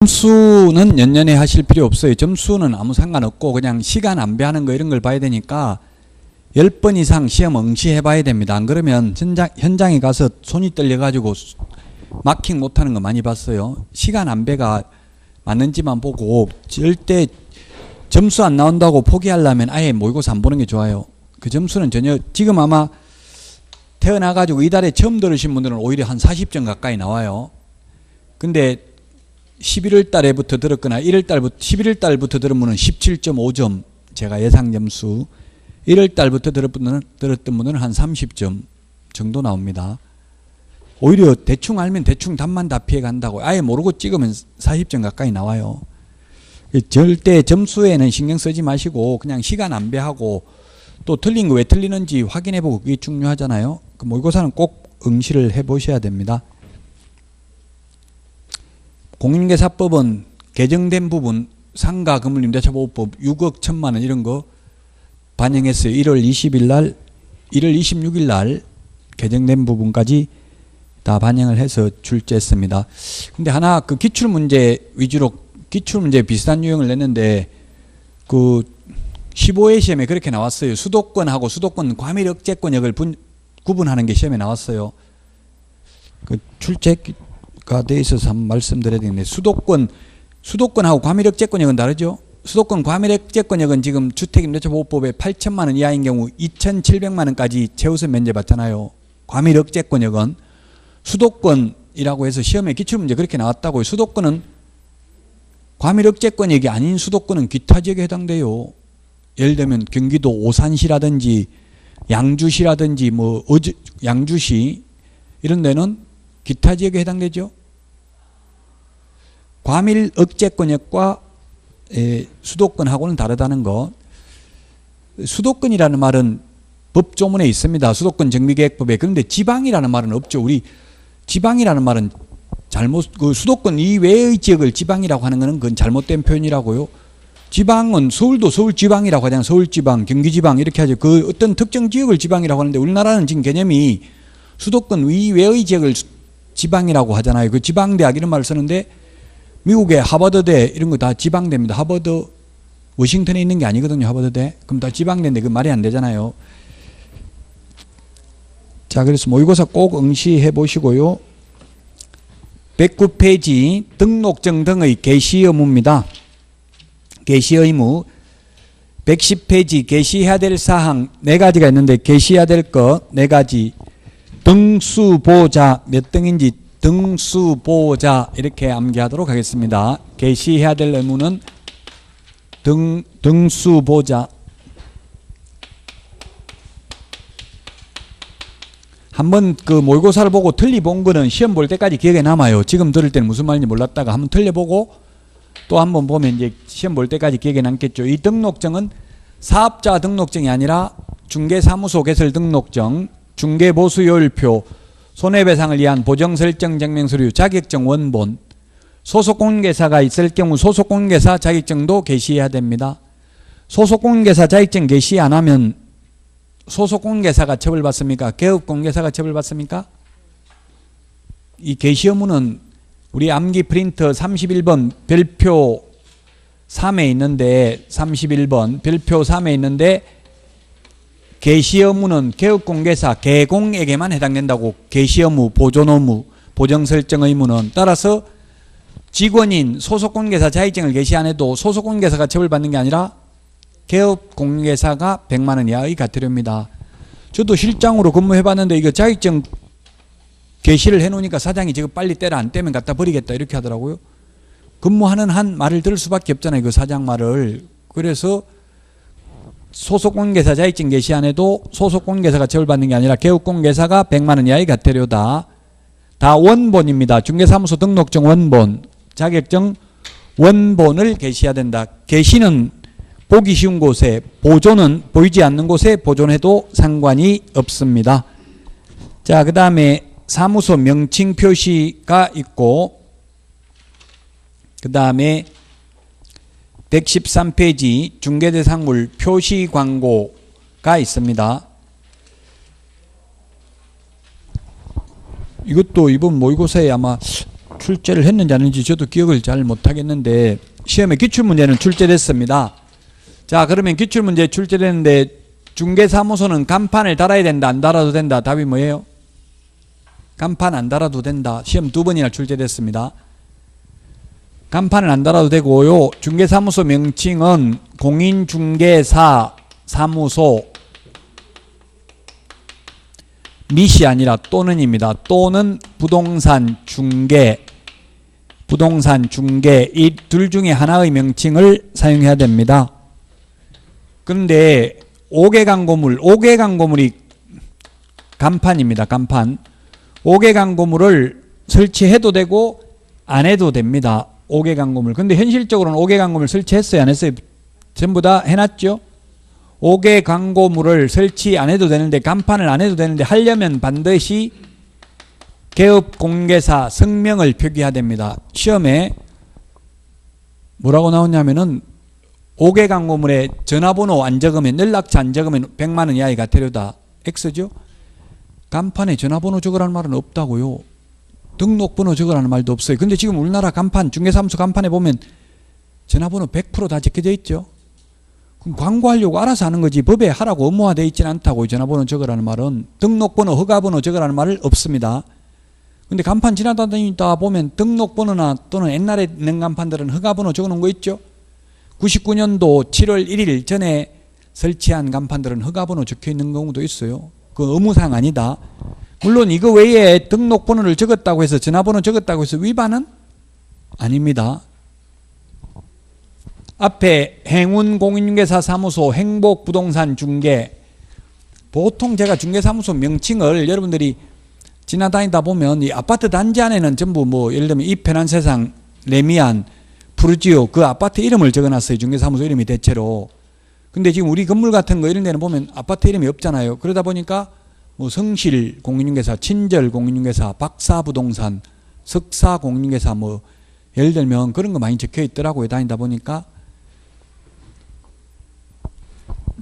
점수는 연년에 하실 필요 없어요. 점수는 아무 상관없고 그냥 시간 안배하는 거 이런 걸 봐야 되니까 10번 이상 시험 응시해 봐야 됩니다. 안 그러면 현장에 가서 손이 떨려가지고 마킹 못하는 거 많이 봤어요. 시간 안배가 맞는지만 보고 절대 점수 안 나온다고 포기하려면 아예 모의고사 안 보는 게 좋아요. 그 점수는 전혀 지금 아마 태어나가지고 이달에 처음 들으신 분들은 오히려 한 40점 가까이 나와요. 근데 11월 달에부터 들었거나 11월 달부터 들은 분은 17.5점 제가 예상 점수, 1월 달부터 들었던 분은 한 30점 정도 나옵니다. 오히려 대충 알면 대충 답만 다 피해 간다고 아예 모르고 찍으면 40점 가까이 나와요. 절대 점수에는 신경 쓰지 마시고 그냥 시간 안배하고 또 틀린 거 왜 틀리는지 확인해보고 그게 중요하잖아요. 그 모의고사는 꼭 응시를 해보셔야 됩니다. 공인중개사법은 개정된 부분 상가 건물 임대차 보호법 6억 1천만 원 이런 거 반영했어요. 1월 20일 날 1월 26일 날 개정된 부분까지 다 반영을 해서 출제했습니다. 근데 하나 그 기출문제 위주로 기출문제 비슷한 유형을 냈는데 그 15회 시험에 그렇게 나왔어요. 수도권하고 수도권 과밀 억제권역을 구분하는 게 시험에 나왔어요. 그 출제가 돼 있어서 한번 말씀드려야 되겠는데 수도권하고 과밀 억제권역은 다르죠. 수도권 과밀 억제권역은 지금 주택임대차보호법에 8천만 원 이하인 경우 2,700만 원까지 최우선 면제 받잖아요. 과밀 억제권역은 수도권이라고 해서 시험에 기출문제 그렇게 나왔다고요. 수도권은 과밀 억제권역이 아닌 수도권은 기타 지역에 해당돼요. 예를 들면 경기도 오산시라든지 양주시라든지 양주시 이런 데는 기타 지역에 해당되죠. 과밀 억제권역과 수도권하고는 다르다는 거. 수도권이라는 말은 법조문에 있습니다. 수도권 정비계획법에. 그런데 지방이라는 말은 없죠. 우리 지방이라는 말은 그 수도권 이외의 지역을 지방이라고 하는 것은 그건 잘못된 표현이라고요. 지방은 서울도 서울지방이라고 하잖아요. 서울지방, 경기지방 이렇게 하죠. 그 어떤 특정 지역을 지방이라고 하는데 우리나라는 지금 개념이 수도권 이외의 지역을 지방이라고 하잖아요. 그 지방대학 이런 말을 쓰는데 미국의 하버드대 이런 거 다 지방대입니다. 하버드 워싱턴에 있는 게 아니거든요. 하버드대. 그럼 다 지방대인데 그 말이 안 되잖아요. 자, 그래서 모의고사 꼭 응시해 보시고요. 109페이지 등록증 등의 개시 의무입니다. 개시 의무. 110페이지 개시해야 될 사항 4가지가 있는데 개시해야 될 거 4가지. 등수보자 몇 등인지 등수보자 이렇게 암기하도록 하겠습니다. 개시해야 될 의무는 등수보자. 한번 그 모의고사를 보고 틀리본 거는 시험 볼 때까지 기억에 남아요. 지금 들을 때는 무슨 말인지 몰랐다가 한번 틀려보고 또 한번 보면 이제 시험 볼 때까지 기억에 남겠죠. 이 등록증은 사업자 등록증이 아니라 중개사무소 개설 등록증, 중개보수요율표, 손해배상을 위한 보정설정 증명서류, 자격증 원본, 소속공인중개사가 있을 경우 소속공인중개사 자격증도 개시해야 됩니다. 소속공인중개사 자격증 개시 안 하면 소속공인중개사가 처벌받습니까? 개업공인중개사가 처벌받습니까? 이 개시 의무는 우리 암기 프린터 31번 별표 3에 있는데 31번 별표 3에 있는데 개시 의무는 개업공개사 개공에게만 해당된다고. 개시 의무, 보존 의무, 보정설정 의무는 따라서 직원인 소속공개사 자격증을 개시 안 해도 소속공개사가 처벌받는 게 아니라 개업공개사가 100만 원 이하의 과태료입니다. 저도 실장으로 근무해봤는데 이거 자격증 개시를 해놓으니까 사장이 지금 빨리 떼라 안 떼면 갖다 버리겠다 이렇게 하더라고요. 근무하는 한 말을 들을 수밖에 없잖아요. 그 사장 말을. 그래서 소속공개사 자격증 개시 안 해도 소속공개사가 처벌받는 게 아니라 개업공개사가 100만 원 이하의 과태료다. 다 원본입니다. 중개사무소 등록증 원본, 자격증 원본을 개시해야 된다. 개시는 보기 쉬운 곳에, 보존은 보이지 않는 곳에 보존해도 상관이 없습니다. 자, 그 다음에 사무소 명칭 표시가 있고 그 다음에 113페이지 중개대상물 표시 광고가 있습니다. 이것도 이번 모의고사에 아마 출제를 했는지 안 했는지 저도 기억을 잘 못하겠는데 시험에 기출문제는 출제됐습니다. 자, 그러면 기출문제 출제됐는데 중개사무소는 간판을 달아야 된다, 안 달아도 된다? 답이 뭐예요? 간판 안 달아도 된다. 시험 2번이나 출제됐습니다. 간판을 안 달아도 되고요. 중개사무소 명칭은 공인중개사 사무소 밋이 아니라 또는입니다. 또는 부동산 중개 이 둘 중에 하나의 명칭을 사용해야 됩니다. 그런데 5개 광고물이 간판입니다. 간판. 5개 광고물을 설치해도 되고 안 해도 됩니다. 5개 광고물. 근데 현실적으로는 5개 광고물 설치했어요, 안 했어요? 전부 다 해놨죠? 5개 광고물을 설치 안 해도 되는데, 간판을 안 해도 되는데 하려면 반드시 개업공개사 성명을 표기해야 됩니다. 시험에 뭐라고 나오냐면은 5개 광고물에 전화번호 안 적으면, 연락처 안 적으면 100만 원 이하의 과태료다. X죠? 간판에 전화번호 적으라는 말은 없다고요. 등록번호 적으라는 말도 없어요. 근데 지금 우리나라 간판, 중개사무소 간판에 보면 전화번호 100% 다 적혀져 있죠. 그럼 광고하려고 알아서 하는 거지 법에 하라고 의무화되어 있지는 않다고. 전화번호 적으라는 말은. 등록번호, 허가번호 적으라는 말은 없습니다. 근데 간판 지나다니다 보면 등록번호나 또는 옛날에 있는 간판들은 허가번호 적어놓은 거 있죠. 99년도 7월 1일 전에 설치한 간판들은 허가번호 적혀있는 경우도 있어요. 그 의무사항 아니다. 물론 이거 외에 등록번호를 적었다고 해서, 전화번호 적었다고 해서 위반은 아닙니다. 앞에 행운공인중개사 사무소, 행복부동산중개, 보통 제가 중개사무소 명칭을 여러분들이 지나다니다 보면 이 아파트 단지 안에는 전부 뭐 예를 들면 이 편한 세상, 레미안, 푸르지오 그 아파트 이름을 적어놨어요. 중개사무소 이름이 대체로. 근데 지금 우리 건물 같은 거 이런 데는 보면 아파트 이름이 없잖아요. 그러다 보니까 뭐 성실 공인중개사, 친절 공인중개사, 박사부동산, 석사 공인중개사 뭐 예를 들면 그런 거 많이 적혀 있더라고요. 다니다 보니까.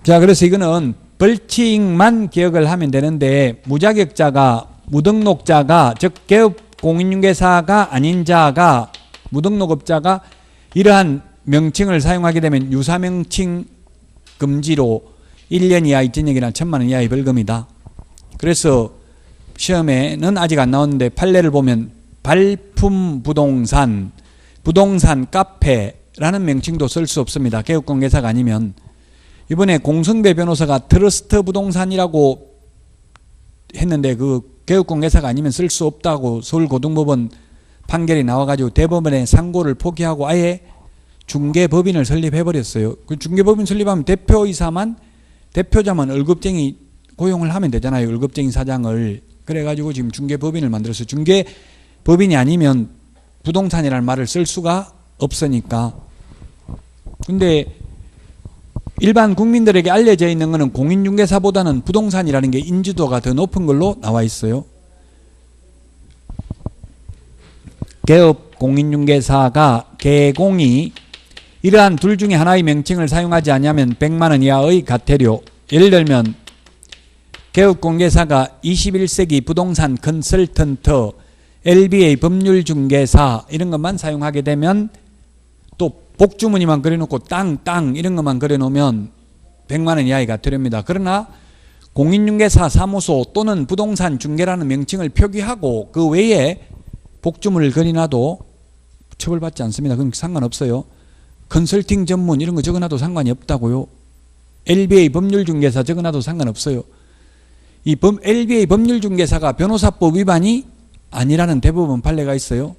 자, 그래서 이거는 벌칙만 기억을 하면 되는데, 무자격자가, 무등록자가, 즉 개업 공인중개사가 아닌 자가, 무등록업자가 이러한 명칭을 사용하게 되면 유사명칭 금지로 1년 이하의 징역이나 1,000만 원 이하의 벌금이다. 그래서 시험에는 아직 안 나왔는데 판례를 보면 발품 부동산, 부동산 카페라는 명칭도 쓸 수 없습니다. 개업공개사가 아니면. 이번에 공성배 변호사가 트러스트 부동산이라고 했는데 그 개업공개사가 아니면 쓸 수 없다고 서울고등법원 판결이 나와가지고 대법원의 상고를 포기하고 아예 중개법인을 설립해버렸어요. 그 중개법인 설립하면 대표자만 월급쟁이 고용을 하면 되잖아요. 월급쟁이 사장을. 그래가지고 지금 중개법인을 만들었어요. 중개법인이 아니면 부동산이라는 말을 쓸 수가 없으니까. 근데 일반 국민들에게 알려져 있는 것은 공인중개사보다는 부동산이라는 게 인지도가 더 높은 걸로 나와 있어요. 개업 공인중개사가 개공이 이러한 둘 중에 하나의 명칭을 사용하지 않으면 100만 원 이하의 과태료. 예를 들면 개업공개사가 21세기 부동산 컨설턴트, LBA 법률중개사 이런 것만 사용하게 되면, 또 복주머니만 그려놓고 땅 이런 것만 그려놓으면 100만 원 이하의 과태료입니다. 그러나 공인중개사 사무소 또는 부동산 중개라는 명칭을 표기하고 그 외에 복주머니를 그려놔도 처벌받지 않습니다. 그럼 상관없어요. 컨설팅 전문 이런 거 적어놔도 상관이 없다고요. LBA 법률중개사 적어놔도 상관없어요. 이 LBA 법률중개사가 변호사법 위반이 아니라는 대법원 판례가 있어요.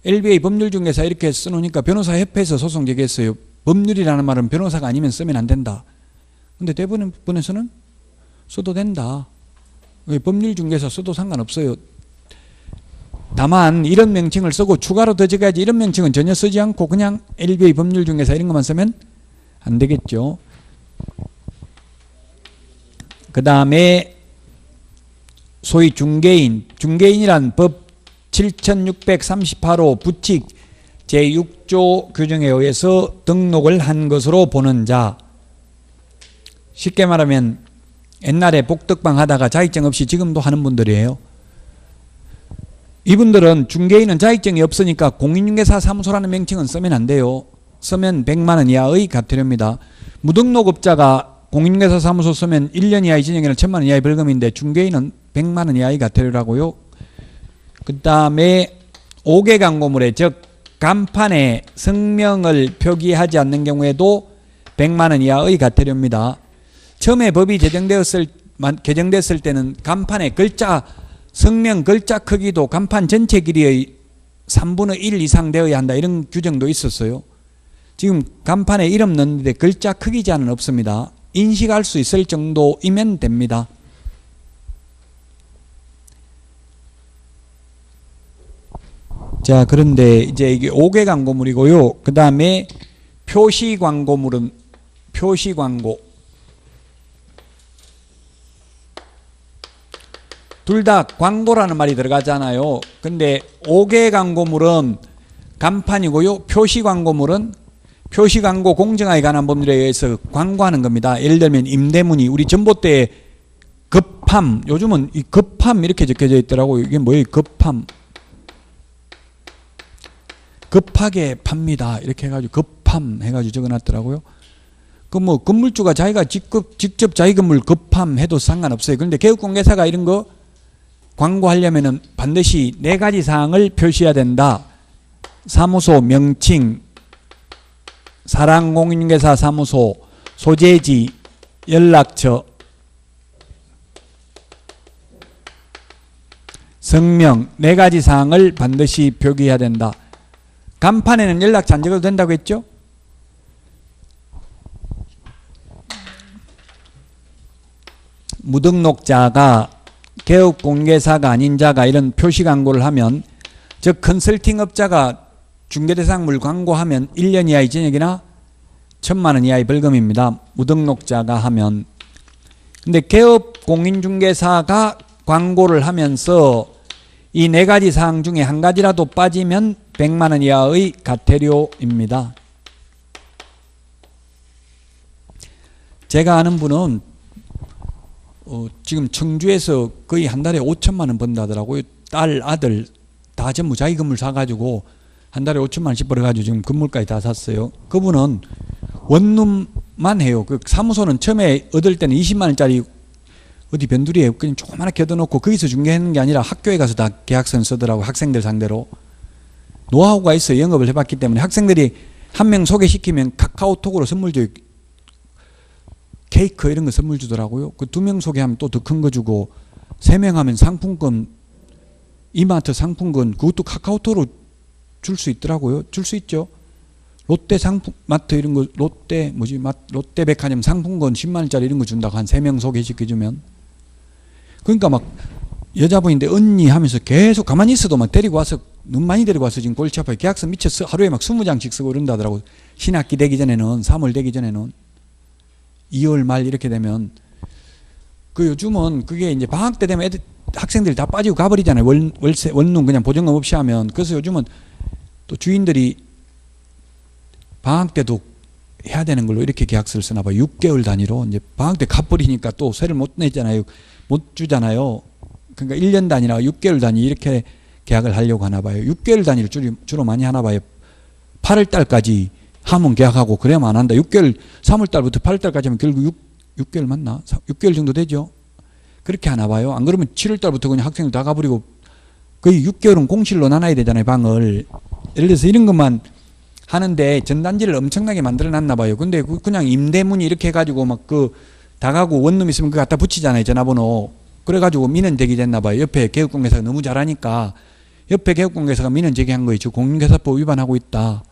LBA 법률중개사 이렇게 써놓으니까 변호사협회에서 소송 제기했어요. 법률이라는 말은 변호사가 아니면 쓰면 안 된다. 근데 대법원에서는 써도 된다. 법률중개사 써도 상관없어요. 다만 이런 명칭을 쓰고 추가로 더 적어야지, 이런 명칭은 전혀 쓰지 않고 그냥 LBA 법률중개사 이런 것만 쓰면 안 되겠죠. 그 다음에 소위 중개인이란 법 7638호 부칙 제6조 규정에 의해서 등록을 한 것으로 보는 자. 쉽게 말하면 옛날에 복덕방 하다가 자격증 없이 지금도 하는 분들이에요. 이분들은 중개인은 자격증이 없으니까 공인중개사 사무소라는 명칭은 쓰면 안 돼요. 쓰면 100만 원 이하의 과태료입니다. 무등록업자가 공인중개사 사무소 쓰면 1년 이하의 징역이나 1000만 원 이하의 벌금인데 중개인은 100만 원 이하의 과태료라고요. 그 다음에 5개 광고물에 즉 간판에 성명을 표기하지 않는 경우에도 100만 원 이하의 과태료입니다. 처음에 법이 개정됐을 때는 간판에 글자 성명 글자 크기도 간판 전체 길이의 3분의 1 이상 되어야 한다 이런 규정도 있었어요. 지금 간판에 이름 넣는데 글자 크기 제한은 없습니다. 인식할 수 있을 정도이면 됩니다. 자, 그런데 이제 이게 5개 광고물이고요. 그 다음에 표시 광고물은 표시 광고. 둘 다 광고라는 말이 들어가잖아요. 근데 5개 광고물은 간판이고요. 표시 광고물은 표시 광고 공정하게 관한 법률에 의해서 광고하는 겁니다. 예를 들면 임대문의, 우리 전봇대에 급함, 요즘은 이 급함 이렇게 적혀져 있더라고요. 이게 뭐예요? 급함. 급하게 팝니다. 이렇게 해가지고 급함 해가지고 적어놨더라고요. 그 뭐 건물주가 자기가 직접 자기 건물 급함해도 상관없어요. 그런데 개업공개사가 이런 거 광고하려면은 반드시 4가지 사항을 표시해야 된다. 사무소 명칭, 사랑공인중개사 사무소, 소재지, 연락처, 성명 4가지 사항을 반드시 표기해야 된다. 간판에는 연락처 안 적어도 된다고 했죠? 무등록자가 개업공개사가 아닌 자가 이런 표시 광고를 하면, 즉 컨설팅업자가 중개대상물 광고하면 1년 이하의 징역이나 1000만 원 이하의 벌금입니다. 무등록자가 하면. 근데 개업공인중개사가 광고를 하면서 이 4가지 사항 중에 한 가지라도 빠지면 100만 원 이하의 과태료입니다. 제가 아는 분은 지금 청주에서 거의 한 달에 5천만 원 번다 하더라고요. 딸, 아들 다 전부 자기 건물 사가지고 한 달에 5천만 원씩 벌어가지고 지금 건물까지 다 샀어요. 그분은 원룸만 해요. 그 사무소는 처음에 얻을 때는 20만 원짜리 어디 변두리에 그냥 조그맣게 얻어놓고 거기서 중개하는 게 아니라 학교에 가서 다 계약서는 쓰더라고. 학생들 상대로. 노하우가 있어요. 영업을 해봤기 때문에. 학생들이 한 명 소개시키면 카카오톡으로 선물 줘. 케이크 이런 거 선물 주더라고요. 그 2명 소개하면 또 더 큰 거 주고, 3명 하면 상품권, 이마트 상품권 그것도 카카오톡으로 줄 수 있더라고요. 줄 수 있죠. 롯데 마트 이런 거, 롯데 백화점 상품권 10만 원짜리 이런 거 준다고 한 3명 소개시켜주면. 그러니까 막 여자분인데 언니 하면서 계속 가만히 있어도 막 데리고 와서, 너무 많이 데리고 와서 지금 골치 아파요. 계약서 미쳐 하루에 막 20장씩 쓰고 이런다 하더라고. 신학기 되기 전에는, 3월 되기 전에는. 2월 말 이렇게 되면. 그 요즘은 그게 이제 방학 때 되면 학생들이 다 빠지고 가버리잖아요. 원룸 그냥 보증금 없이 하면. 그래서 요즘은 또 주인들이 방학 때도 해야 되는 걸로 이렇게 계약서를 쓰나 봐요. 6개월 단위로. 이제 방학 때 가버리니까 또 세를 못 내잖아요. 못 주잖아요. 그러니까 1년 단위나 6개월 단위 이렇게 계약을 하려고 하나 봐요. 6개월 단위를 주로 많이 하나 봐요. 8월 달까지 하면 계약하고 그래야만 안 한다. 6개월, 3월 달부터 8월 달까지 하면 결국 6개월 맞나? 6개월 정도 되죠. 그렇게 하나 봐요. 안 그러면 7월 달부터 그냥 학생들 다 가버리고 거의 6개월은 공실로 나눠야 되잖아요. 방을. 예를 들어서 이런 것만 하는데 전단지를 엄청나게 만들어 놨나 봐요. 근데 그냥 임대문의 이렇게 해가지고 막 그 다가구 원룸 있으면 그거 갖다 붙이잖아요. 전화번호. 그래가지고 민원 제기됐나 봐요. 옆에 개업공개사가 너무 잘하니까 옆에 개업공개사가 민원 제기한 거예요. 저 공인중개사법 위반하고 있다.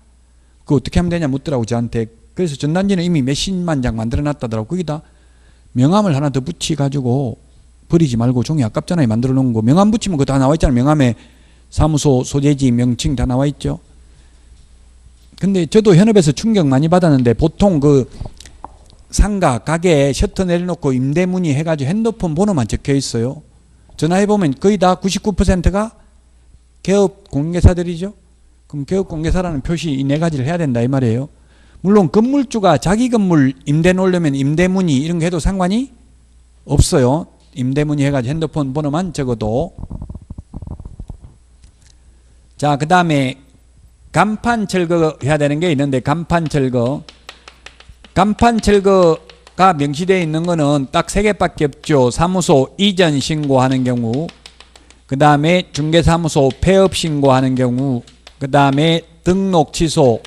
그거 어떻게 하면 되냐 묻더라고 저한테. 그래서 전단지는 이미 몇십만 장 만들어 놨다더라고. 거기다 명함을 하나 더 붙여가지고 버리지 말고, 종이 아깝잖아요. 만들어 놓은 거. 명함 붙이면 그거 다 나와 있잖아요. 명함에 사무소, 소재지, 명칭 다 나와 있죠. 근데 저도 현업에서 충격 많이 받았는데, 보통 그 상가, 가게에 셔터 내려놓고 임대문의 해가지고 핸드폰 번호만 적혀 있어요. 전화해보면 거의 다 99%가 개업 공개사들이죠. 그럼 개업 공개사라는 표시 이 4가지를 해야 된다 이 말이에요. 물론 건물주가 자기 건물 임대 놓으려면 임대문의 이런 거 해도 상관이 없어요. 임대문의 해가지고 핸드폰 번호만 적어도. 자, 그 다음에 간판 철거해야 되는 게 있는데, 간판 철거. 간판 철거가 명시되어 있는 거는 딱 세 개밖에 없죠. 사무소 이전 신고하는 경우, 그 다음에 중개사무소 폐업 신고하는 경우, 그 다음에 등록 취소,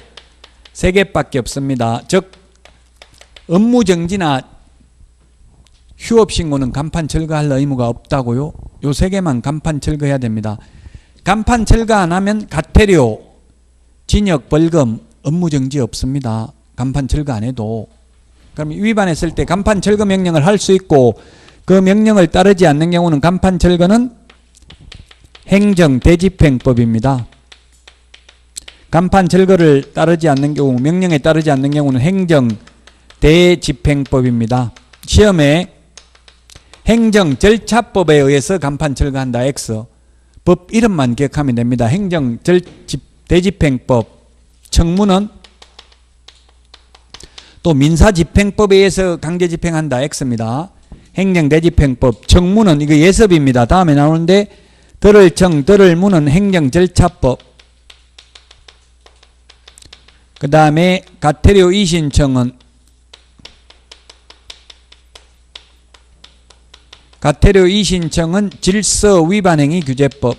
세 개밖에 없습니다. 즉 업무 정지나 휴업 신고는 간판 철거할 의무가 없다고요. 요 세 개만 간판 철거해야 됩니다. 간판 철거 안 하면 과태료, 징역, 벌금, 업무 정지 없습니다. 간판 철거 안 해도. 그럼 위반했을 때 간판 철거 명령을 할 수 있고, 그 명령을 따르지 않는 경우는 간판 철거는 행정 대집행법입니다. 간판 철거를 따르지 않는 경우, 명령에 따르지 않는 경우는 행정 대집행법입니다. 시험에 행정 절차법에 의해서 간판 철거한다. X. 법 이름만 기억하면 됩니다. 행정 대집행법. 청문은 또 민사집행법에 의해서 강제집행한다. X입니다. 행정 대집행법. 청문은 이거 예습입니다. 다음에 나오는데, 들을 청, 들을 무는 행정 절차법. 그 다음에 과태료 이신청은 질서 위반행위 규제법.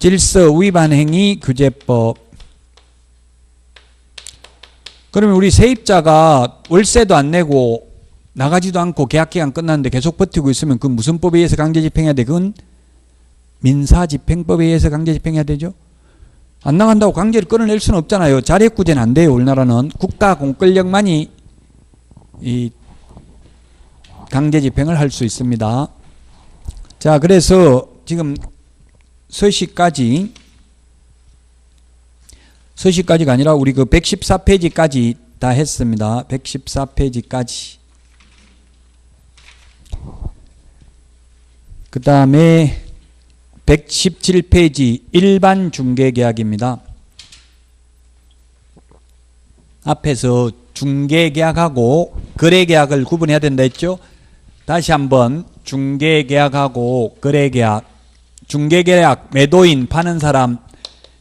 질서 위반행위 규제법. 그러면 우리 세입자가 월세도 안 내고 나가지도 않고 계약기간 끝났는데 계속 버티고 있으면 그 무슨 법에 의해서 강제집행해야 돼? 그건 민사집행법에 의해서 강제집행해야 되죠. 안 나간다고 강제를 끌어낼 수는 없잖아요. 자력구제는 안 돼요. 우리나라는 국가공권력만이 이 강제집행을 할 수 있습니다. 자, 그래서 지금 서식까지가 아니라 우리 그 114페이지까지 다 했습니다. 114페이지까지. 그 다음에 117페이지 일반 중개계약입니다. 앞에서 중개계약하고 거래계약을 구분해야 된다 했죠. 다시 한번 중개계약하고 거래계약. 중개계약, 매도인 파는 사람,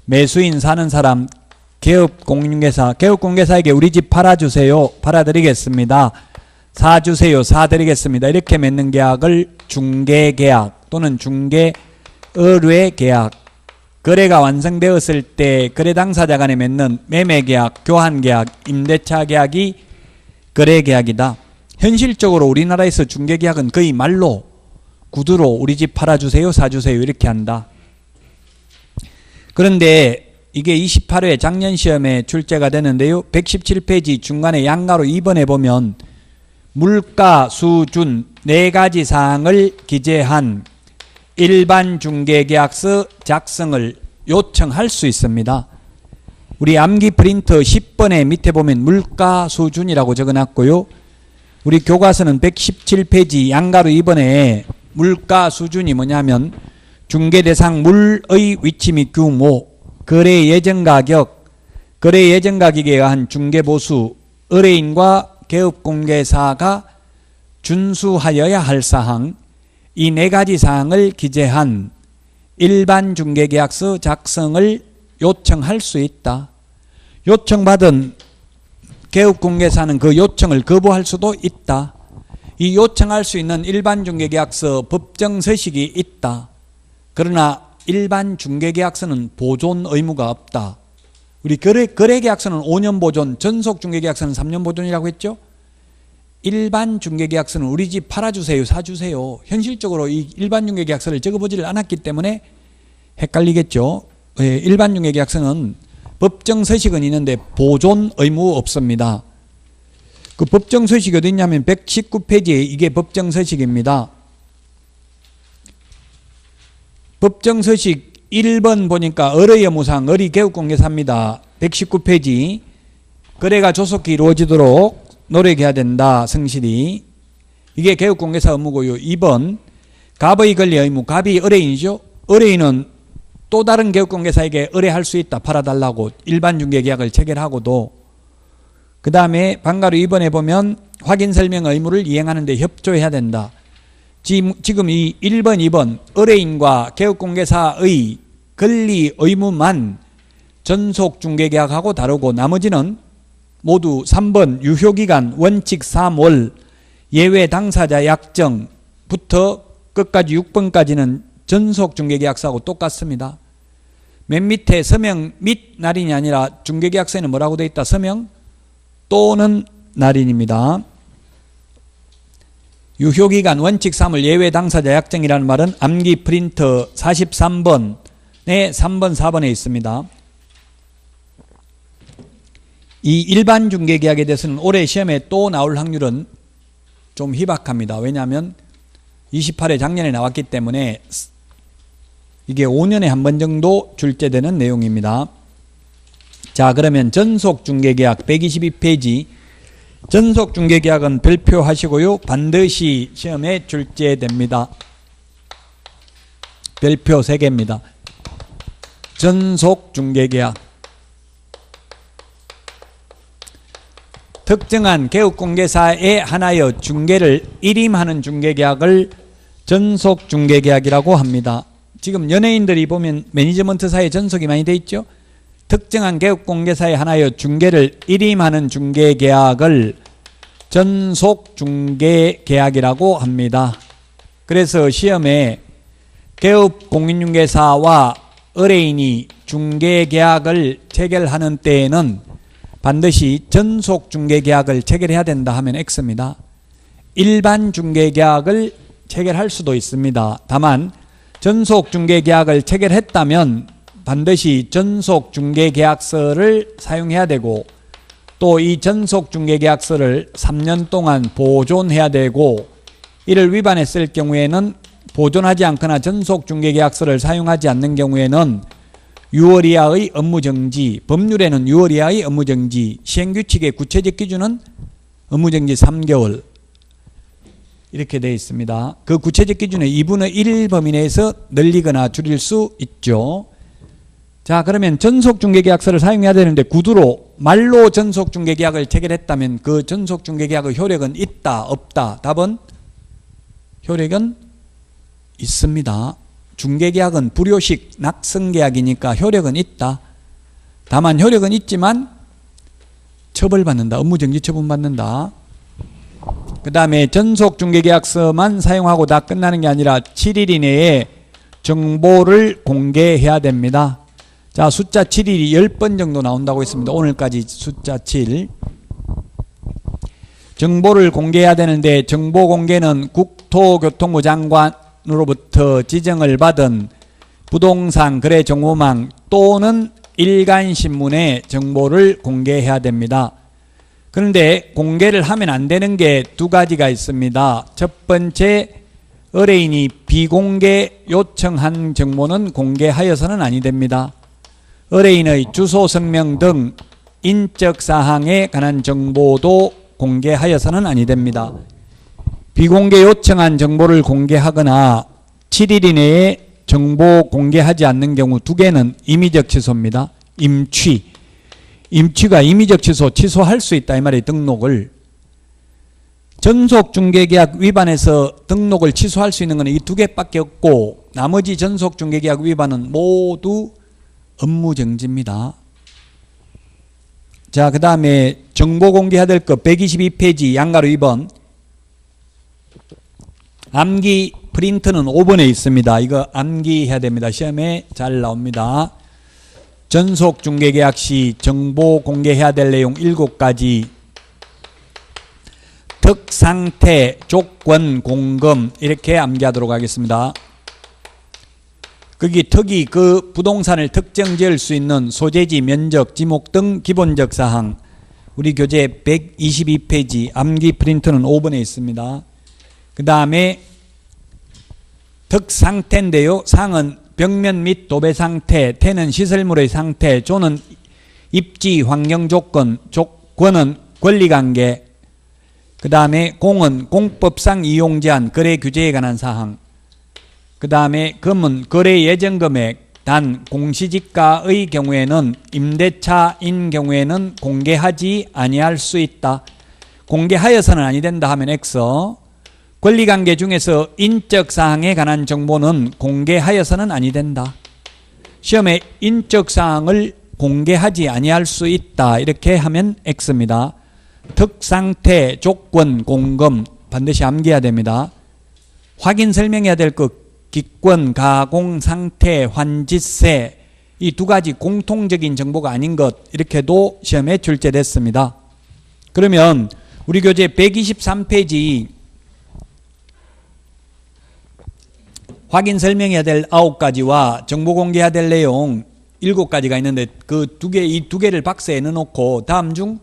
매수인 사는 사람, 개업공개사, 개업공개사에게 우리 집 팔아주세요, 팔아드리겠습니다, 사주세요, 사드리겠습니다, 이렇게 맺는 계약을 중개계약 또는 중개의뢰계약. 거래가 완성되었을 때 거래 당사자 간에 맺는 매매계약, 교환계약, 임대차계약이 거래계약이다. 현실적으로 우리나라에서 중개계약은 거의 말로, 구두로 우리 집 팔아주세요, 사주세요 이렇게 한다. 그런데 이게 28회 작년 시험에 출제가 되는데요. 117페이지 중간에 양가로 2번에 보면 물가, 수준, 4가지 사항을 기재한 일반 중개계약서 작성을 요청할 수 있습니다. 우리 암기 프린터 10번에 밑에 보면 물가 수준이라고 적어놨고요. 우리 교과서는 117페이지 양가로 2번에 물가 수준이 뭐냐면 중개대상 물의 위치 및 규모, 거래 예정 가격, 거래 예정 가격에 의한 중개보수, 의뢰인과 개업공개사가 준수하여야 할 사항, 이 4가지 사항을 기재한 일반 중개계약서 작성을 요청할 수 있다. 요청받은 개업공개사는 그 요청을 거부할 수도 있다. 이 요청할 수 있는 일반 중개계약서 법정 서식이 있다. 그러나 일반 중개계약서는 보존 의무가 없다. 우리 거래계약서는 5년 보존, 전속 중개계약서는 3년 보존이라고 했죠. 일반 중개계약서는 우리 집 팔아주세요, 사주세요. 현실적으로 이 일반 중개계약서를 적어보지를 않았기 때문에 헷갈리겠죠. 일반 중개계약서는 법정 서식은 있는데 보존 의무 없습니다. 그 법정 서식이 어디 있냐면 119페이지에 이게 법정 서식입니다. 법정 서식 1번 보니까 을의 의무사항, 을이 개업공개사입니다. 119페이지. 거래가 조속히 이루어지도록 노력해야 된다. 성실히. 이게 개업공개사 의무고요. 2번 갑의 권리 의무. 갑이 의뢰인이죠. 의뢰인은 또 다른 개업공개사에게 의뢰할 수 있다. 팔아달라고. 일반 중개계약을 체결하고도. 그 다음에 방가로 2번에 보면 확인 설명 의무를 이행하는 데 협조해야 된다. 지금 이 1번, 2번 의뢰인과 개업공개사의 권리 의무만 전속중개계약하고 다르고 나머지는 모두 3번 유효기간 원칙 3월 예외 당사자 약정부터 끝까지 6번까지는 전속중개계약서하고 똑같습니다. 맨 밑에 서명 및 날인이 아니라 중개계약서에는 뭐라고 되어 있다? 서명 또는 날인입니다. 유효기간 원칙 3월 예외 당사자 약정이라는 말은 암기 프린터 43번에 3번, 4번에 있습니다. 이 일반 중개계약에 대해서는 올해 시험에 또 나올 확률은 좀 희박합니다. 왜냐하면 28회 작년에 나왔기 때문에 이게 5년에 한 번 정도 출제되는 내용입니다. 자, 그러면 전속중개계약 122페이지 전속중개계약은 별표하시고요. 반드시 시험에 출제됩니다. 별표 3개입니다. 전속중개계약 특정한 개업공개사에 한하여 중개를 일임하는 중개계약을 전속중개계약이라고 합니다. 지금 연예인들이 보면 매니지먼트사에 전속이 많이 돼 있죠. 특정한 개업공개사에 한하여 중개를 일임하는 중개계약을 전속중개계약이라고 합니다. 그래서 시험에 개업공인중개사와 의뢰인이 중개계약을 체결하는 때에는 반드시 전속중개계약을 체결해야 된다 하면 X입니다. 일반 중개계약을 체결할 수도 있습니다. 다만 전속중개계약을 체결했다면 반드시 전속중개계약서를 사용해야 되고 또 이 전속중개계약서를 3년 동안 보존해야 되고 이를 위반했을 경우에는 보존하지 않거나 전속중개계약서를 사용하지 않는 경우에는 6월 이하의 업무정지, 법률에는 6월 이하의 업무정지, 시행규칙의 구체적 기준은 업무정지 3개월 이렇게 되어 있습니다. 그 구체적 기준은 2분의 1 범위 내에서 늘리거나 줄일 수 있죠. 자, 그러면 전속중개계약서를 사용해야 되는데 구두로 말로 전속중개계약을 체결했다면 그 전속중개계약의 효력은 있다, 없다? 답은 효력은 있습니다. 중개계약은 불효식 낙성계약이니까 효력은 있다. 다만 효력은 있지만 처벌받는다. 업무정지 처분받는다. 그 다음에 전속중개계약서만 사용하고 다 끝나는 게 아니라 7일 이내에 정보를 공개해야 됩니다. 자, 숫자 7일이 10번 정도 나온다고 했습니다. 오늘까지 숫자 7. 정보를 공개해야 되는데 정보 공개는 국토교통부 장관으로부터 지정을 받은 부동산 거래 정보망 또는 일간신문에 정보를 공개해야 됩니다. 그런데 공개를 하면 안 되는 게 두 가지가 있습니다. 첫 번째, 의뢰인이 비공개 요청한 정보는 공개하여서는 아니 됩니다. 의뢰인의 주소, 성명 등 인적사항에 관한 정보도 공개하여서는 아니 됩니다. 비공개 요청한 정보를 공개하거나 7일 이내에 정보 공개하지 않는 경우 두 개는 임의적 취소입니다. 임취가 임의적 취소할 수 있다 이 말이에요. 등록을. 전속중개계약 위반해서 등록을 취소할 수 있는 것은 이 두 개밖에 없고 나머지 전속중개계약 위반은 모두 업무정지입니다. 자, 그 다음에 정보 공개해야 될 것 122페이지 양가로 2번 암기 프린트는 5번에 있습니다. 이거 암기해야 됩니다. 시험에 잘 나옵니다. 전속중개계약 시 정보 공개해야 될 내용 7가지 특상태, 조건, 공금 이렇게 암기하도록 하겠습니다. 거기 특이 그 부동산을 특정 지을 수 있는 소재지, 면적, 지목 등 기본적 사항 우리 교재 122페이지 암기 프린트는 5번에 있습니다. 그 다음에 특상태인데요. 상은 벽면 및 도배 상태, 태는 시설물의 상태, 조는 입지 환경 조건, 조건은 권리관계, 그 다음에 공은 공법상 이용 제한, 거래 규제에 관한 사항, 그 다음에 금은 거래 예정 금액, 단 공시지가의 경우에는 임대차인 경우에는 공개하지 아니할 수 있다. 공개하여서는 아니 된다 하면 X. 권리관계 중에서 인적사항에 관한 정보는 공개하여서는 아니 된다. 시험에 인적사항을 공개하지 아니할 수 있다. 이렇게 하면 X입니다. 특상태, 조건, 공금 반드시 암기해야 됩니다. 확인 설명해야 될 것, 기권, 가공, 상태, 환지세 이 두 가지 공통적인 정보가 아닌 것 이렇게도 시험에 출제됐습니다. 그러면 우리 교재 123페이지 확인 설명해야 될 9가지와 정보 공개해야 될 내용 7가지가 있는데 이 두 개를 박스에 넣어놓고 다음 중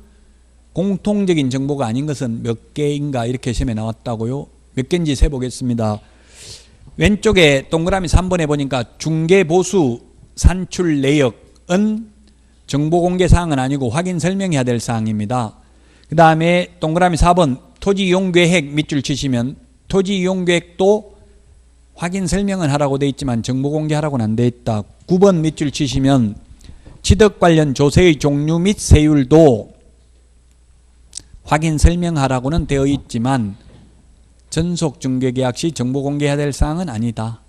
공통적인 정보가 아닌 것은 몇 개인가 이렇게 시험에 나왔다고요. 몇 개인지 세보겠습니다. 왼쪽에 동그라미 3번에 보니까 중개보수 산출 내역은 정보 공개 사항은 아니고 확인 설명해야 될 사항입니다. 그 다음에 동그라미 4번 토지이용계획 밑줄 치시면 토지이용계획도 확인 설명은 하라고 돼 있지만 정보 공개하라고는 안 돼 있다. 9번 밑줄 치시면 취득 관련 조세의 종류 및 세율도 확인 설명하라고는 되어 있지만 전속중개계약 시 정보 공개해야 될 사항은 아니다.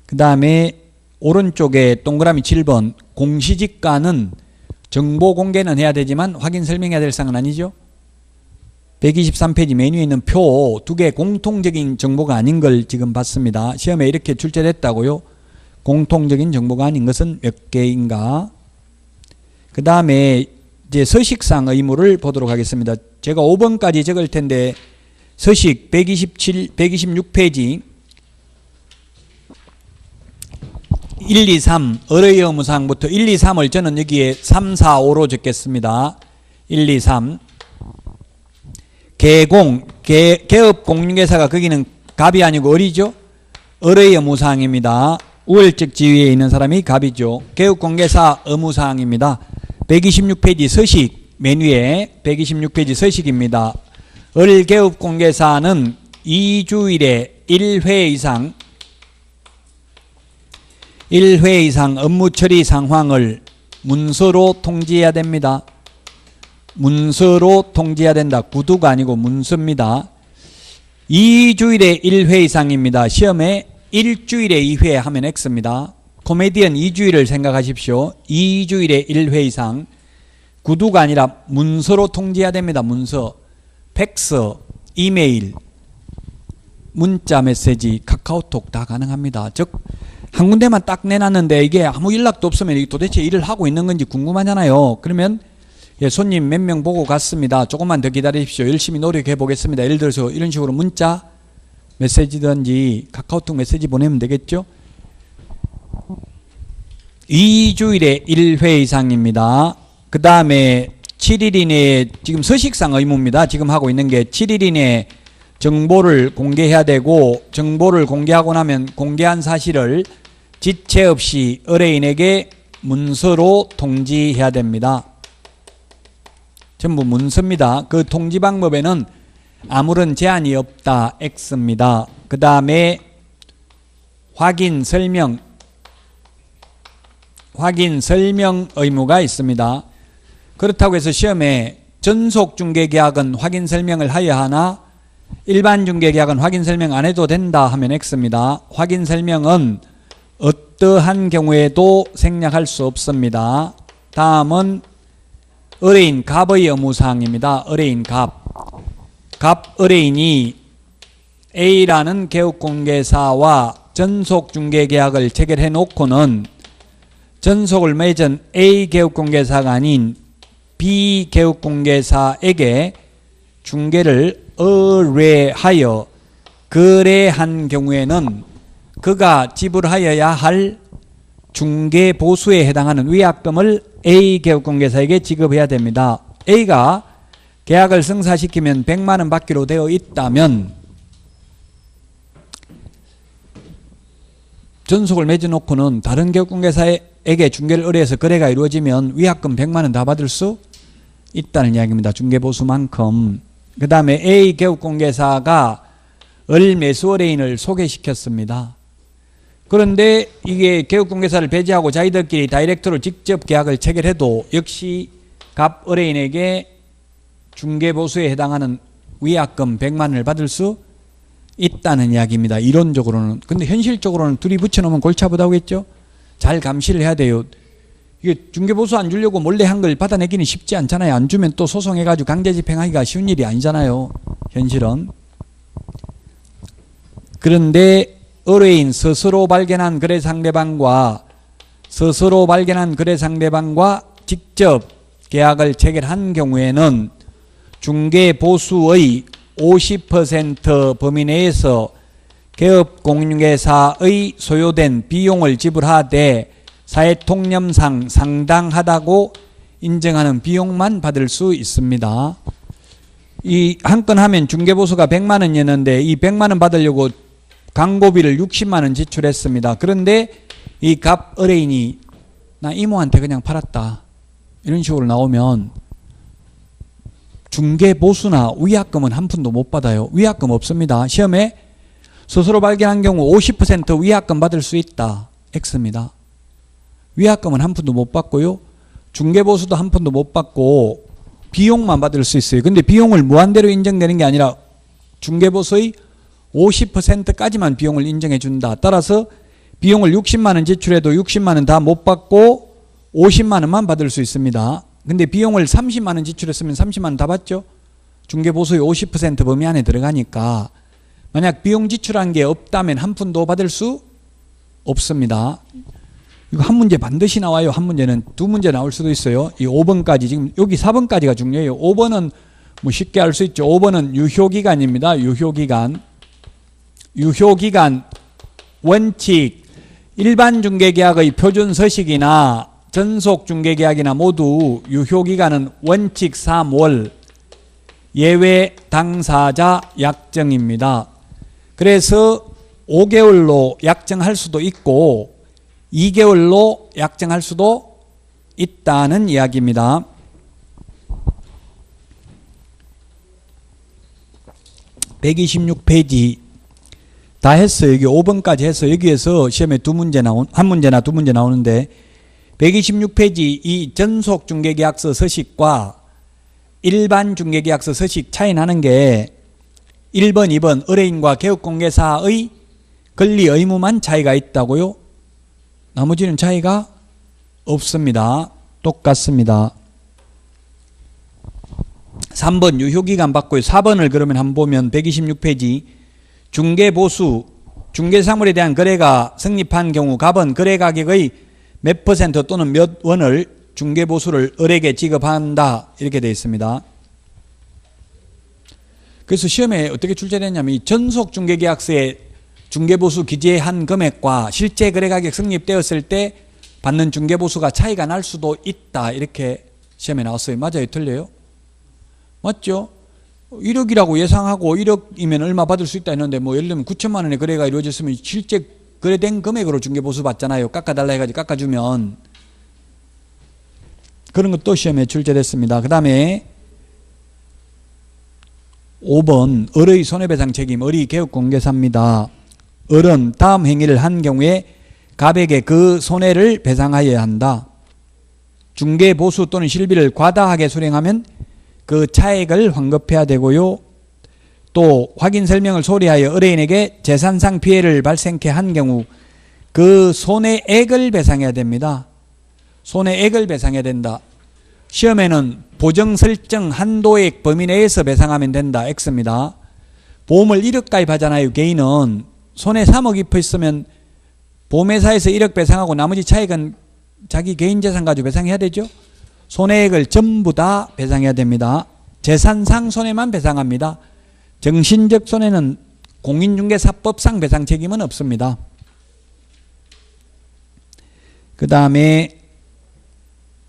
그 다음에 오른쪽에 동그라미 7번 공시지가는 정보 공개는 해야 되지만 확인 설명해야 될 사항은 아니죠. 123페이지 메뉴에 있는 표 두 개 공통적인 정보가 아닌 걸 지금 봤습니다. 시험에 이렇게 출제됐다고요. 공통적인 정보가 아닌 것은 몇 개인가. 그 다음에 이제 서식상 의무를 보도록 하겠습니다. 제가 5번까지 적을 텐데 서식 126페이지 1, 2, 3 의뢰 의무사항부터 1, 2, 3을 저는 여기에 3, 4, 5로 적겠습니다. 1, 2, 3 개업 공인중개사가 거기는 갑이 아니고 을이죠. 의뢰 의무사항입니다. 우월적 지위에 있는 사람이 갑이죠. 개업공개사 의무사항입니다. 126페이지 서식 메뉴에 126페이지 서식입니다. 을 개업공개사는 2주일에 1회 이상 업무 처리 상황을 문서로 통지해야 됩니다. 문서로 통지해야 된다. 구두가 아니고 문서입니다. 2주일에 1회 이상입니다. 시험에 일주일에 2회 하면 X입니다. 코미디언 2주일을 생각하십시오. 2주일에 1회 이상. 구두가 아니라 문서로 통지해야 됩니다. 문서. 팩스, 이메일, 문자 메시지, 카카오톡 다 가능합니다. 즉 한 군데만 딱 내놨는데 이게 아무 연락도 없으면 이게 도대체 일을 하고 있는 건지 궁금하잖아요. 그러면 손님 몇 명 보고 갔습니다. 조금만 더 기다리십시오. 열심히 노력해 보겠습니다. 예를 들어서 이런 식으로 문자 메시지든지 카카오톡 메시지 보내면 되겠죠. 2주일에 1회 이상입니다. 그 다음에 7일 이내에 지금 서식상 의무입니다. 지금 하고 있는 게 7일 이내에 정보를 공개해야 되고 정보를 공개하고 나면 공개한 사실을 지체 없이 의뢰인에게 문서로 통지해야 됩니다. 전부 문서입니다. 그 통지 방법에는 아무런 제한이 없다. X입니다. 그 다음에 확인 설명 의무가 있습니다. 그렇다고 해서 시험에 전속중개계약은 확인 설명을 하여야 하나 일반중개계약은 확인 설명 안 해도 된다 하면 X입니다. 확인 설명은 어떠한 경우에도 생략할 수 없습니다. 다음은 의뢰인 갑의 의무사항입니다. 의뢰인 갑 의뢰인이 A라는 개업공개사와 전속중개계약을 체결해 놓고는 전속을 맺은 A 개업공개사가 아닌 B 개업공개사에게 중개를 의뢰하여 거래한 경우에는 그가 지불하여야 할 중개보수에 해당하는 위약금을 A 개업공개사에게 지급해야 됩니다. A가 계약을 성사시키면 100만 원 받기로 되어 있다면 전속을 맺어놓고는 다른 개업공개사에게 중개를 의뢰해서 거래가 이루어지면 위약금 100만 원 다 받을 수 있다는 이야기입니다. 중개보수만큼. 그 다음에 A 개업공개사가 을 매수 의뢰인을 소개시켰습니다. 그런데 이게 개업공개사를 배제하고 자기들끼리 다이렉트로 직접 계약을 체결해도 역시 갑 의뢰인에게 중개보수에 해당하는 위약금 100만 원을 받을 수 있다는 이야기입니다. 이론적으로는. 근데 현실적으로는 둘이 붙여놓으면 골치 아프다고 잘 감시를 해야 돼요. 이게 중개보수 안 주려고 몰래 한 걸 받아내기는 쉽지 않잖아요. 안 주면 또 소송해가지고 강제 집행하기가 쉬운 일이 아니잖아요. 현실은. 그런데 의뢰인 스스로 발견한 거래 상대방과 직접 계약을 체결한 경우에는 중개보수의 50% 범위 내에서 개업공인중개사의 소요된 비용을 지불하되 사회통념상 상당하다고 인정하는 비용만 받을 수 있습니다. 이 한 건 하면 중개보수가 100만 원이었는데 이 100만 원 받으려고 광고비를 60만 원 지출했습니다. 그런데 이 갑 의뢰인이 나 이모한테 그냥 팔았다. 이런 식으로 나오면 중개보수나 위약금은 한 푼도 못 받아요. 위약금 없습니다. 시험에 스스로 발견한 경우 50% 위약금 받을 수 있다. X입니다. 위약금은 한 푼도 못 받고요. 중개보수도 한 푼도 못 받고 비용만 받을 수 있어요. 근데 비용을 무한대로 인정되는 게 아니라 중개보수의 50%까지만 비용을 인정해 준다. 따라서 비용을 60만 원 지출해도 60만 원 다 못 받고 50만 원만 받을 수 있습니다. 근데 비용을 30만 원 지출했으면 30만 원 다 받죠. 중개보수의 50% 범위 안에 들어가니까 만약 비용 지출한 게 없다면 한 푼도 받을 수 없습니다. 이거 한 문제 반드시 나와요. 한 문제는 두 문제 나올 수도 있어요. 이 5번까지 지금 여기 4번까지가 중요해요. 5번은 뭐 쉽게 알 수 있죠. 5번은 유효기간입니다. 유효기간 원칙 일반 중개계약의 표준 서식이나 전속 중개계약이나 모두 유효기간은 원칙 3월 예외 당사자 약정입니다. 그래서 5개월로 약정할 수도 있고 2개월로 약정할 수도 있다는 이야기입니다. 126페이지 다 했어요. 여기 5번까지 해서 여기에서 시험에 한 문제나 두 문제 나오는데 126페이지 이 전속 중개계약서 서식과 일반 중개계약서 서식 차이 나는 게 1번, 2번 의뢰인과 개업공개사의 권리 의무만 차이가 있다고요? 나머지는 차이가 없습니다. 똑같습니다. 3번 유효기간 받고요. 4번을 그러면 한번 보면 126페이지 중개보수, 중개사물에 대한 거래가 성립한 경우 갑은 거래가격의 몇 퍼센트 또는 몇 원을 중개보수를 을에게 지급한다 이렇게 되어 있습니다. 그래서 시험에 어떻게 출제됐냐면 이 전속 중개계약서에 중개보수 기재한 금액과 실제 거래가격 성립되었을 때 받는 중개보수가 차이가 날 수도 있다 이렇게 시험에 나왔어요. 맞아요? 틀려요? 맞죠? 1억이라고 예상하고 1억이면 얼마 받을 수 있다 했는데 뭐 예를 들면 9천만 원의 거래가 이루어졌으면 실제 거래된 금액으로 중개보수 받잖아요. 깎아달라 해가지고 깎아주면 그런 것도 시험에 출제됐습니다. 그 다음에 5번 을의 손해배상 책임 을이 개업공개사입니다. 을은 다음 행위를 한 경우에 갑에게 그 손해를 배상하여야 한다. 중개보수 또는 실비를 과다하게 수령하면 그 차액을 환급해야 되고요. 또 확인 설명을 소리하여 의뢰인에게 재산상 피해를 발생케 한 경우 그 손해액을 배상해야 됩니다. 손해액을 배상해야 된다. 시험에는 보정 설정 한도액 범위 내에서 배상하면 된다. X입니다. 보험을 1억 가입하잖아요. 개인은 손해 3억 입혀 있으면 보험회사에서 1억 배상하고 나머지 차액은 자기 개인 재산 가지고 배상해야 되죠. 손해액을 전부 다 배상해야 됩니다. 재산상 손해만 배상합니다. 정신적 손해는 공인중개사법상 배상 책임은 없습니다. 그 다음에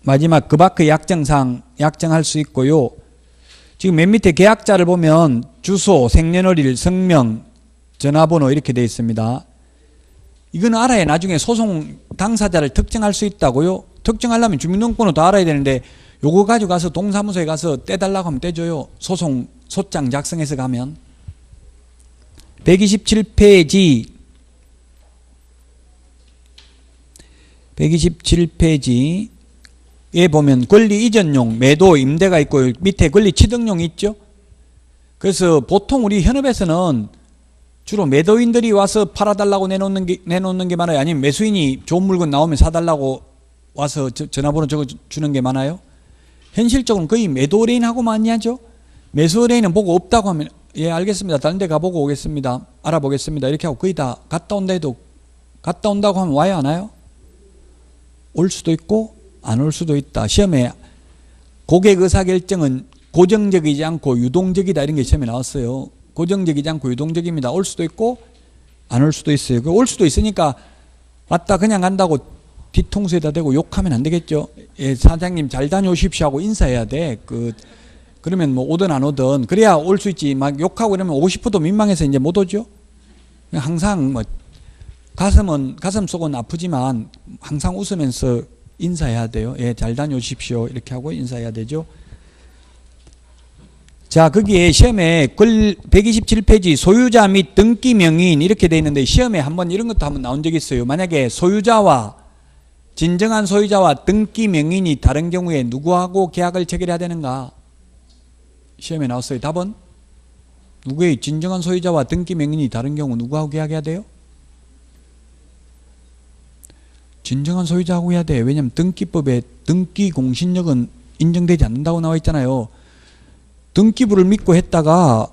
마지막 그 밖의 약정상 약정할 수 있고요. 지금 맨 밑에 계약자를 보면 주소, 생년월일, 성명, 전화번호 이렇게 되어 있습니다. 이건 알아야 나중에 소송 당사자를 특정할 수 있다고요. 특정하려면 주민등록번호 다 알아야 되는데 요거 가지고 가서 동사무소에 가서 떼달라고 하면 떼줘요. 소장 작성해서 가면. 127페이지 127페이지에 보면 권리 이전용, 매도, 임대가 있고 밑에 권리 취득용이 있죠. 그래서 보통 우리 현업에서는 주로 매도인들이 와서 팔아달라고 내놓는 게 많아요? 아니면 매수인이 좋은 물건 나오면 사달라고 와서 전화번호 적어주는 게 많아요? 현실적으로는 거의 매도 의뢰인하고 많이 하죠. 매수 의뢰인은 보고 없다고 하면 예 알겠습니다. 다른 데 가보고 오겠습니다. 알아보겠습니다. 이렇게 하고 거의 다 갔다 온다 해도 갔다 온다고 하면 와요 안 와요? 올 수도 있고 안 올 수도 있다. 시험에 고객 의사결정은 고정적이지 않고 유동적이다 이런 게 시험에 나왔어요. 고정적이지 않고 유동적입니다. 올 수도 있고 안 올 수도 있어요. 올 수도 있으니까 왔다 그냥 간다고 뒤통수에다 대고 욕하면 안 되겠죠. 예, 사장님 잘 다녀오십시오 하고 인사해야 돼. 그러면 뭐 오든 안 오든 그래야 올 수 있지. 막 욕하고 이러면 오고 싶어도 민망해서 이제 못 오죠. 항상 뭐 가슴 속은 아프지만 항상 웃으면서 인사해야 돼요. 예, 잘 다녀오십시오 이렇게 하고 인사해야 되죠. 자, 거기에 시험에 127페이지 소유자 및 등기 명의인 이렇게 돼 있는데 시험에 한번 이런 것도 한번 나온 적이 있어요. 만약에 소유자와 진정한 소유자와 등기 명의인이 다른 경우에 누구하고 계약을 체결해야 되는가? 시험에 나왔어요. 답은? 누구의 진정한 소유자와 등기 명의인이 다른 경우 누구하고 계약해야 돼요? 진정한 소유자하고 해야 돼. 왜냐하면 등기법에 등기 공신력은 인정되지 않는다고 나와 있잖아요. 등기부를 믿고 했다가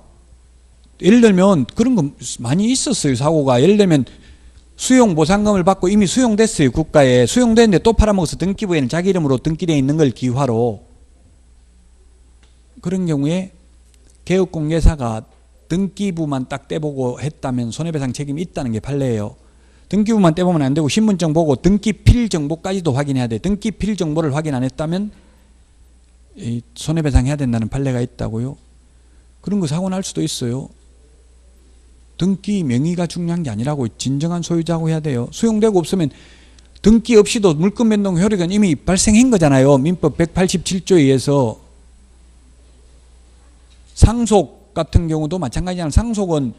예를 들면 그런 거 많이 있었어요. 사고가. 예를 들면 수용보상금을 받고 이미 수용됐어요. 국가에. 수용됐는데 또 팔아먹어서 등기부에는 자기 이름으로 등기되어 있는 걸 기화로. 그런 경우에 개업공개사가 등기부만 딱 떼보고 했다면 손해배상 책임이 있다는 게 판례예요. 등기부만 떼보면 안 되고 신분증 보고 등기필 정보까지도 확인해야 돼. 등기필 정보를 확인 안 했다면 손해배상 해야 된다는 판례가 있다고요. 그런 거 사고 날 수도 있어요. 등기 명의가 중요한 게 아니라고 진정한 소유자하고 해야 돼요. 수용되고 없으면 등기 없이도 물권 변동 효력은 이미 발생한 거잖아요. 민법 187조에 의해서. 상속 같은 경우도 마찬가지잖아요. 상속은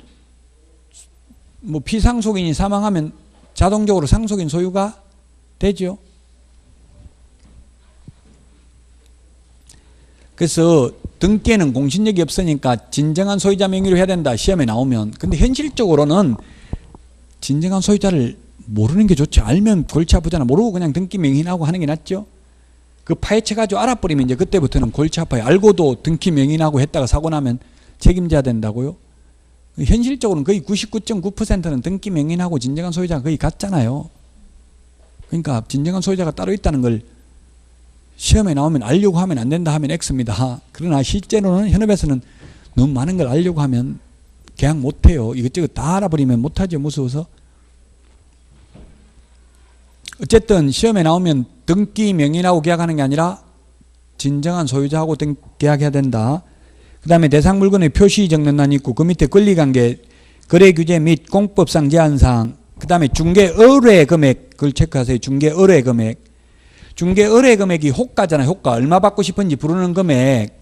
뭐 피상속인이 사망하면 자동적으로 상속인 소유가 되죠. 그래서 등기에는 공신력이 없으니까 진정한 소유자 명의로 해야 된다. 시험에 나오면. 근데 현실적으로는 진정한 소유자를 모르는 게 좋죠. 알면 골치 아프잖아. 모르고 그냥 등기 명의인하고 하는 게 낫죠. 그 파헤쳐가지고 알아버리면 이제 그때부터는 골치 아파요. 알고도 등기 명의인하고 했다가 사고 나면 책임져야 된다고요. 현실적으로는 거의 99.9%는 등기 명의인하고 진정한 소유자가 거의 같잖아요. 그러니까 진정한 소유자가 따로 있다는 걸 시험에 나오면 알려고 하면 안 된다 하면 X입니다. 그러나 실제로는 현업에서는 너무 많은 걸 알려고 하면 계약 못해요. 이것저것 다 알아버리면 못하죠. 무서워서. 어쨌든 시험에 나오면 등기 명의인하고 계약하는 게 아니라 진정한 소유자하고 계약해야 된다. 그 다음에 대상 물건의 표시 적는란이 있고 그 밑에 권리관계, 거래규제 및 공법상 제한사항, 그 다음에 중개 의뢰 금액 그걸 체크하세요. 중개 의뢰 금액. 중개 의뢰 금액이 호가잖아요. 호가. 얼마 받고 싶은지 부르는 금액.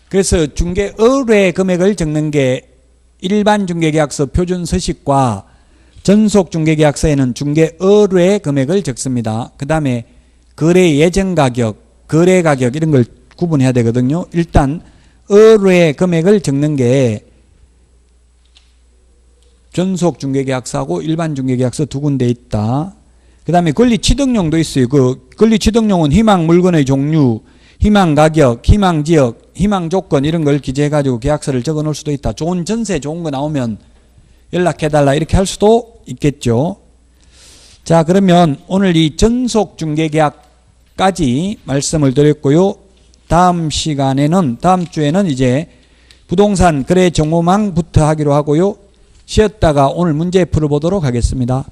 그래서 중개 의뢰 금액을 적는 게 일반 중개계약서 표준 서식과 전속 중개계약서에는 중개 의뢰 금액을 적습니다. 그 다음에 거래 예정 가격, 거래 가격 이런 걸 구분해야 되거든요. 일단 의뢰 금액을 적는 게 전속 중개계약서하고 일반 중개계약서 두 군데 있다. 그 다음에 권리 취득용도 있어요. 그 권리 취득용은 희망 물건의 종류, 희망 가격, 희망 지역, 희망 조건 이런 걸 기재해가지고 계약서를 적어 놓을 수도 있다. 좋은 전세 좋은 거 나오면 연락해달라 이렇게 할 수도 있겠죠. 자, 그러면 오늘 이 전속 중개계약까지 말씀을 드렸고요. 다음 시간에는 다음 주에는 이제 부동산 거래 정보망부터 하기로 하고요. 쉬었다가 오늘 문제 풀어보도록 하겠습니다.